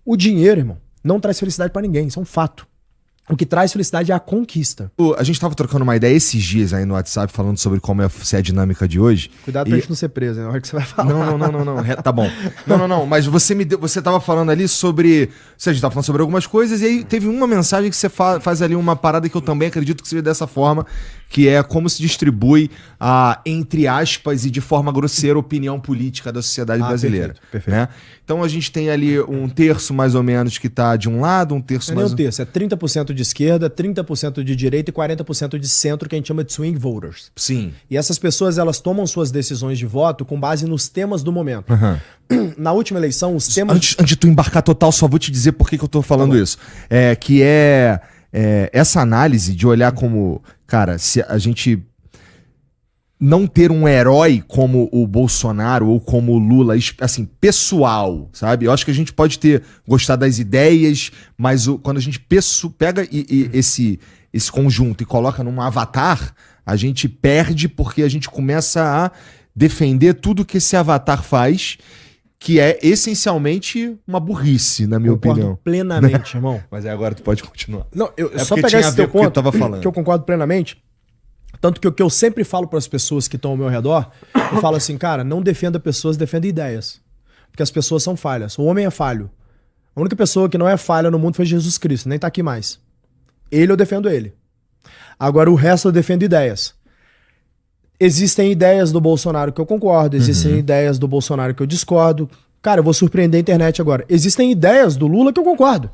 O dinheiro, irmão, não traz felicidade pra ninguém, isso é um fato. O que traz felicidade é a conquista. A gente tava trocando uma ideia esses dias aí no WhatsApp, falando sobre como é ser a dinâmica de hoje. Cuidado pra gente não ser preso, na hora que você vai falar. Não. Tá bom. Não. Mas você tava falando ali sobre... A gente tava falando sobre algumas coisas, e aí teve uma mensagem que você faz ali uma parada que eu também acredito que seja dessa forma, que é como se distribui a, entre aspas, e de forma grosseira, opinião política da sociedade brasileira. Perfeito. Né? Então a gente tem ali um terço, mais ou menos, que tá de um lado, um terço Não é nem um terço, é 30% de esquerda, 30% de direita e 40% de centro, que a gente chama de swing voters. Sim. E essas pessoas, elas tomam suas decisões de voto com base nos temas do momento. Na última eleição, os temas... Antes de tu embarcar total, só vou te dizer por que eu tô falando isso. Essa análise de olhar como... Cara, se a gente não ter um herói como o Bolsonaro ou como o Lula, assim, pessoal, sabe? Eu acho que a gente pode gostar das ideias, mas quando a gente pega esse conjunto e coloca num avatar, a gente perde porque a gente começa a defender tudo que esse avatar faz, que é essencialmente uma burrice, na minha opinião. Plenamente, irmão. Mas aí agora tu pode continuar. Não, só pegar esse teu ponto, que eu tava falando. Que eu concordo plenamente. Tanto que o que eu sempre falo para as pessoas que estão ao meu redor, eu falo assim, cara, não defenda pessoas, defenda ideias. Porque as pessoas são falhas. O homem é falho. A única pessoa que não é falha no mundo foi Jesus Cristo, nem tá aqui mais. Ele, eu defendo ele. Agora o resto eu defendo ideias. Existem ideias do Bolsonaro que eu concordo, existem ideias do Bolsonaro que eu discordo. Cara, eu vou surpreender a internet agora. Existem ideias do Lula que eu concordo.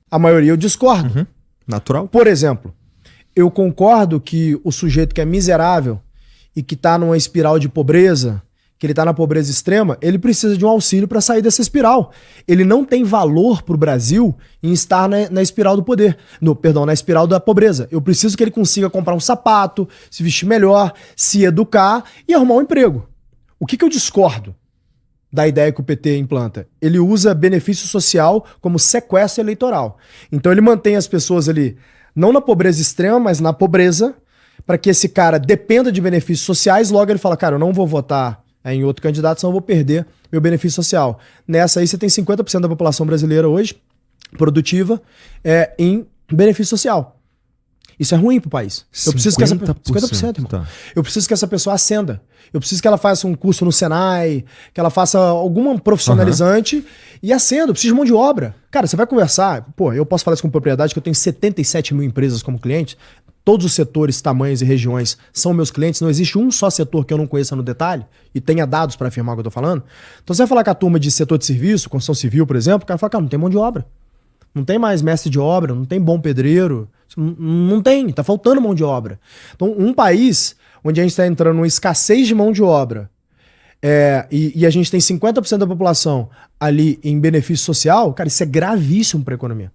A maioria eu discordo. Natural. Por exemplo, eu concordo que o sujeito que é miserável e que tá numa espiral de pobreza, que ele tá na pobreza extrema, ele precisa de um auxílio para sair dessa espiral. Ele não tem valor pro Brasil em estar na espiral do poder. Na espiral da pobreza. Eu preciso que ele consiga comprar um sapato, se vestir melhor, se educar e arrumar um emprego. O que eu discordo da ideia que o PT implanta? Ele usa benefício social como sequestro eleitoral. Então ele mantém as pessoas ali, não na pobreza extrema, mas na pobreza, para que esse cara dependa de benefícios sociais. Logo ele fala, cara, eu não vou votar em outro candidato, senão eu vou perder meu benefício social. Nessa aí você tem 50% da população brasileira hoje, produtiva, em benefício social. Isso é ruim pro país. Eu preciso que essa 50%, irmão. Tá. Eu preciso que essa pessoa ascenda. Eu preciso que ela faça um curso no Senai, que ela faça alguma profissionalizante e ascenda. Eu preciso de mão de obra. Cara, você vai conversar... Pô, eu posso falar isso com propriedade, que eu tenho 77 mil empresas como clientes. Todos os setores, tamanhos e regiões são meus clientes. Não existe um só setor que eu não conheça no detalhe e tenha dados para afirmar o que eu tô falando. Então você vai falar com a turma de setor de serviço, construção civil, por exemplo, o cara fala, cara, não tem mão de obra. Não tem mais mestre de obra, não tem bom pedreiro. Não tem, tá faltando mão de obra. Então um país onde a gente está entrando numa escassez de mão de obra e a gente tem 50% da população ali em benefício social, cara, isso é gravíssimo para a economia.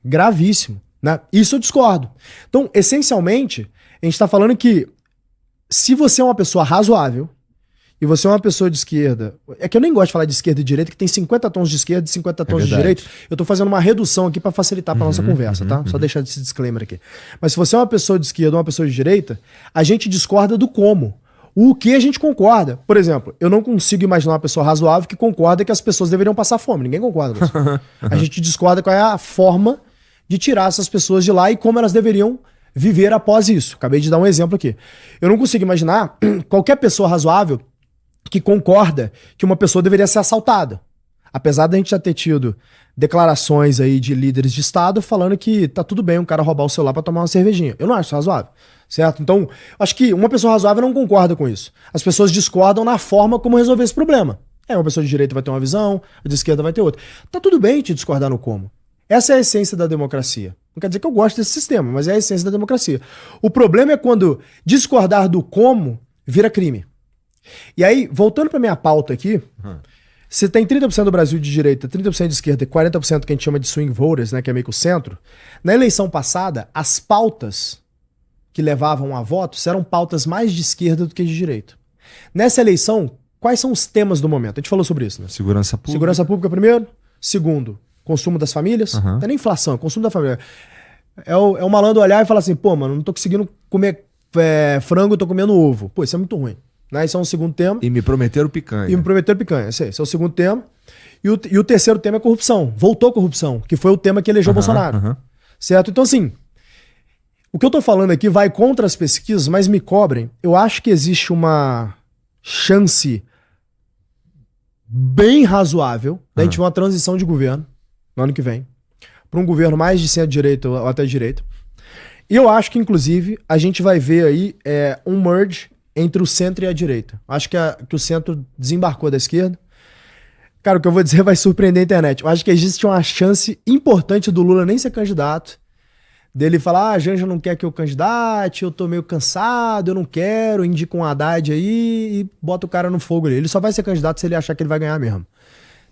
Gravíssimo. Né? Isso eu discordo. Então, essencialmente, a gente está falando que se você é uma pessoa razoável e você é uma pessoa de esquerda, é que eu nem gosto de falar de esquerda e direita, que tem 50 tons de esquerda e 50 tons de direita. Eu estou fazendo uma redução aqui para facilitar para nossa conversa, tá? Só deixar esse disclaimer aqui. Mas se você é uma pessoa de esquerda ou uma pessoa de direita, a gente discorda do como. O que a gente concorda. Por exemplo, eu não consigo imaginar uma pessoa razoável que concorda que as pessoas deveriam passar fome. Ninguém concorda com isso. A gente discorda qual é a forma de tirar essas pessoas de lá e como elas deveriam viver após isso. Acabei de dar um exemplo aqui. Eu não consigo imaginar qualquer pessoa razoável que concorda que uma pessoa deveria ser assaltada. Apesar da gente já ter tido declarações aí de líderes de Estado falando que tá tudo bem um cara roubar o celular para tomar uma cervejinha. Eu não acho isso razoável, certo? Então, acho que uma pessoa razoável não concorda com isso. As pessoas discordam na forma como resolver esse problema. Uma pessoa de direita vai ter uma visão, a de esquerda vai ter outra. Tá tudo bem te discordar no como. Essa é a essência da democracia. Não quer dizer que eu gosto desse sistema, mas é a essência da democracia. O problema é quando discordar do como vira crime. E aí, voltando para minha pauta aqui, você tem 30% do Brasil de direita, 30% de esquerda e 40% que a gente chama de swing voters, né, que é meio que o centro. Na eleição passada, as pautas que levavam a votos eram pautas mais de esquerda do que de direita. Nessa eleição, quais são os temas do momento? A gente falou sobre isso, né? Segurança pública. Segurança pública primeiro. Segundo, consumo das famílias. Não é nem inflação, é consumo da família. É o malandro olhar e falar assim, pô, mano, não tô conseguindo comer frango, eu tô comendo ovo. Pô, isso é muito ruim. né? Esse é um segundo tema. E me prometeram picanha. E me prometeram picanha. Esse é o segundo tema. E o terceiro tema é corrupção. Voltou a corrupção, que foi o tema que elegeu Bolsonaro. Certo? Então, assim, o que eu tô falando aqui vai contra as pesquisas, mas me cobrem. Eu acho que existe uma chance bem razoável da gente ver uma transição de governo no ano que vem para um governo mais de centro-direita ou até direita. E eu acho que, inclusive, a gente vai ver aí um merge entre o centro e a direita. Acho que o centro desembarcou da esquerda. Cara, o que eu vou dizer vai surpreender a internet. Eu acho que existe uma chance importante do Lula nem ser candidato. Dele falar, a Janja não quer que eu candidate, eu tô meio cansado, eu não quero, indica um Haddad aí e bota o cara no fogo ali. Ele só vai ser candidato se ele achar que ele vai ganhar mesmo.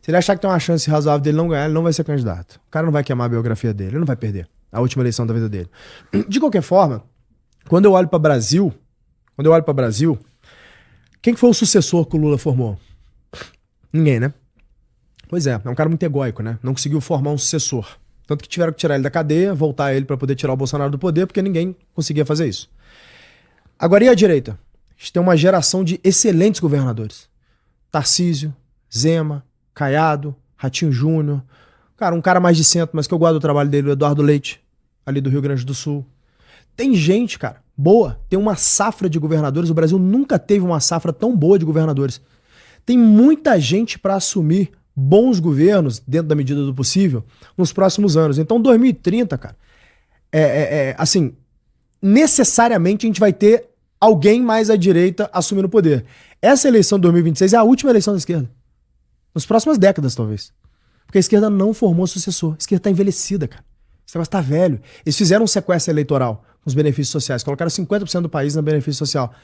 Se ele achar que tem uma chance razoável dele não ganhar, ele não vai ser candidato. O cara não vai queimar a biografia dele, ele não vai perder a última eleição da vida dele. De qualquer forma, quando eu olho para Brasil, quem que foi o sucessor que o Lula formou? Ninguém, né? Pois é um cara muito egóico, né? Não conseguiu formar um sucessor. Tanto que tiveram que tirar ele da cadeia, voltar ele para poder tirar o Bolsonaro do poder, porque ninguém conseguia fazer isso. Agora, e a direita? A gente tem uma geração de excelentes governadores. Tarcísio, Zema, Caiado, Ratinho Júnior. Cara, um cara mais de centro, mas que eu guardo do trabalho dele, o Eduardo Leite, ali do Rio Grande do Sul. Tem gente, cara, boa. Tem uma safra de governadores. O Brasil nunca teve uma safra tão boa de governadores. Tem muita gente para assumir bons governos, dentro da medida do possível, nos próximos anos. Então, 2030, cara, assim, necessariamente a gente vai ter alguém mais à direita assumindo o poder. Essa eleição de 2026 é a última eleição da esquerda. Nas próximas décadas, talvez. Porque a esquerda não formou sucessor. A esquerda tá envelhecida, cara. Esse negócio tá velho. Eles fizeram um sequestro eleitoral com os benefícios sociais. Colocaram 50% do país no benefício social.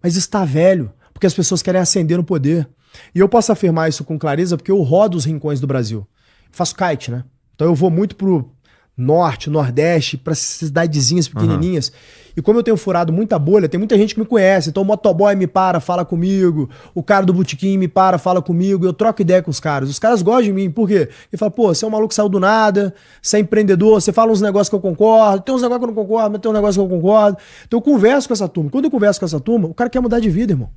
Mas isso tá velho, porque as pessoas querem ascender no poder. E eu posso afirmar isso com clareza porque eu rodo os rincões do Brasil. Eu faço kite, né? Então eu vou muito pro norte, nordeste, para cidadezinhas pequenininhas. E como eu tenho furado muita bolha, tem muita gente que me conhece. Então o motoboy me para, fala comigo. O cara do botequim me para, fala comigo. Eu troco ideia com os caras. Os caras gostam de mim. Por quê? Ele fala, pô, você é um maluco que saiu do nada, você é empreendedor, você fala uns negócios que eu concordo, tem uns negócios que eu não concordo, mas tem uns negócios que eu concordo. Então eu converso com essa turma. Quando eu converso com essa turma, o cara quer mudar de vida, irmão.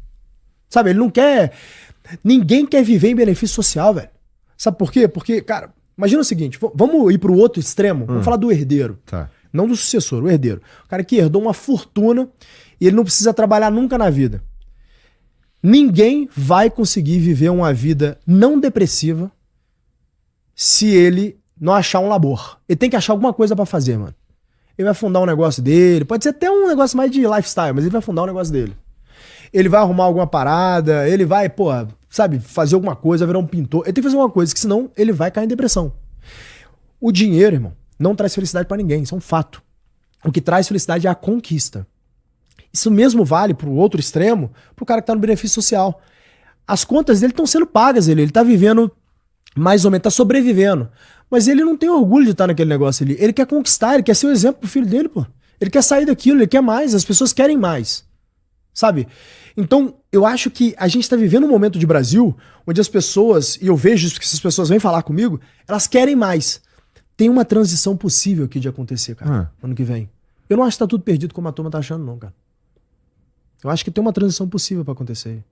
Sabe, ele não quer... Ninguém quer viver em benefício social, velho. Sabe por quê? Porque, cara, imagina o seguinte, vamos ir pro outro extremo, vamos falar do herdeiro. Tá. Não do sucessor, o herdeiro. O cara que herdou uma fortuna e ele não precisa trabalhar nunca na vida. Ninguém vai conseguir viver uma vida não depressiva se ele não achar um labor. Ele tem que achar alguma coisa pra fazer, mano. Ele vai fundar um negócio dele, pode ser até um negócio mais de lifestyle, mas ele vai fundar um negócio dele. Ele vai arrumar alguma parada, ele vai, pô, sabe, fazer alguma coisa, virar um pintor. Ele tem que fazer alguma coisa, que senão ele vai cair em depressão. O dinheiro, irmão, não traz felicidade pra ninguém, isso é um fato. O que traz felicidade é a conquista. Isso mesmo vale pro outro extremo, pro cara que tá no benefício social. As contas dele estão sendo pagas, ele tá vivendo mais ou menos, tá sobrevivendo. Mas ele não tem orgulho de estar naquele negócio ali. Ele quer conquistar, ele quer ser o exemplo pro filho dele, pô. Ele quer sair daquilo, ele quer mais, as pessoas querem mais. Sabe? Então, eu acho que a gente está vivendo um momento de Brasil onde as pessoas, e eu vejo isso porque essas pessoas vêm falar comigo, elas querem mais. Tem uma transição possível aqui de acontecer, cara, ano que vem. Eu não acho que tá tudo perdido como a turma tá achando, não, cara. Eu acho que tem uma transição possível para acontecer aí.